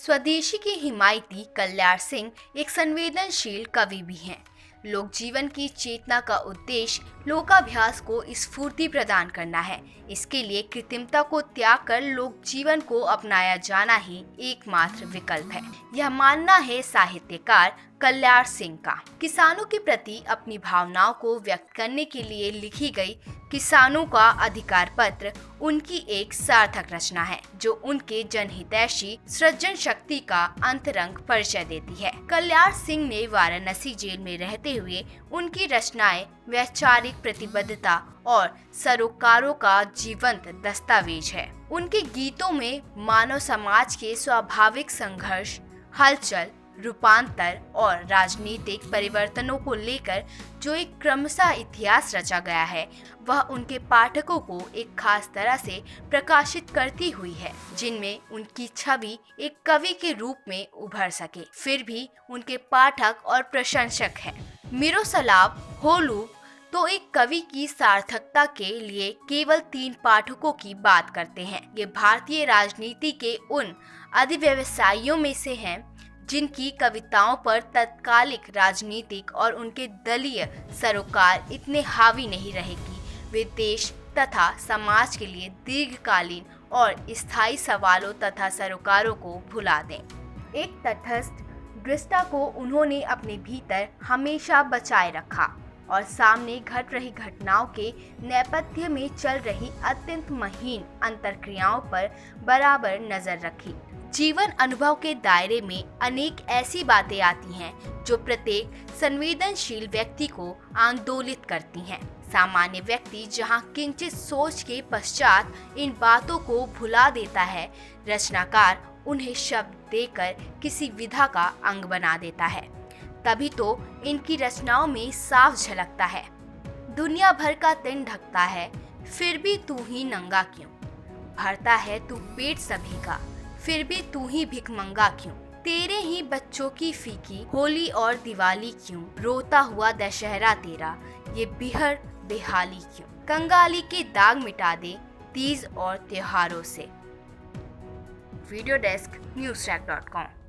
स्वदेशी के हिमायती कल्याण सिंह एक संवेदनशील कवि भी हैं। लोक जीवन की चेतना का उद्देश्य लोकाभ्यास को स्फूर्ति प्रदान करना है। इसके लिए कृत्रिमता को त्याग कर लोक जीवन को अपनाया जाना ही एकमात्र विकल्प है। यह मानना है साहित्यकार कल्याण सिंह का। किसानों के प्रति अपनी भावनाओं को व्यक्त करने के लिए लिखी गई किसानों का अधिकार पत्र उनकी एक सार्थक रचना है, जो उनके जनहितैषी सृजन शक्ति का अंतरंग परिचय देती है। कल्याण सिंह ने वाराणसी जेल में रहते हुए उनकी रचनाएं वैचारिक प्रतिबद्धता और सरोकारों का जीवंत दस्तावेज है। उनके गीतों में मानव समाज के स्वाभाविक संघर्ष, हलचल, रूपांतर और राजनीतिक परिवर्तनों को लेकर जो एक क्रमशः इतिहास रचा गया है, वह उनके पाठकों को एक खास तरह से प्रकाशित करती हुई है, जिनमें उनकी छवि एक कवि के रूप में उभर सके। फिर भी उनके पाठक और प्रशंसक हैं। मिरोस्लाव होलुब तो एक कवि की सार्थकता के लिए केवल 3 पाठकों की बात करते हैं। ये भारतीय राजनीति के उन अधिव्यवसायियों में से हैं जिनकी कविताओं पर तत्कालिक राजनीतिक और उनके दलीय सरोकार इतने हावी नहीं रहे कि वे देश तथा समाज के लिए दीर्घकालीन और स्थायी सवालों तथा सरोकारों को भुला दें। एक तटस्थ दृष्टा को उन्होंने अपने भीतर हमेशा बचाए रखा और सामने घट रही घटनाओं के नेपथ्य में चल रही अत्यंत महीन अंतर्क्रियाओं पर बराबर नजर रखी। जीवन अनुभव के दायरे में अनेक ऐसी बातें आती हैं जो प्रत्येक संवेदनशील व्यक्ति को आंदोलित करती हैं। सामान्य व्यक्ति जहां किंचित सोच के पश्चात इन बातों को भुला देता है, रचनाकार उन्हें शब्द देकर किसी विधा का अंग बना देता है। तभी तो इनकी रचनाओं में साफ झलकता है, दुनिया भर का तिन ढकता है, फिर भी तू ही नंगा क्यों? भरता है तू पेट सभी का, फिर भी तू ही भिखमंगा क्यों? तेरे ही बच्चों की फीकी होली और दिवाली क्यों? रोता हुआ दशहरा तेरा ये बिहर बेहाली क्यों? कंगाली के दाग मिटा दे तीज और त्योहारों से। Video desk, newstrack.com।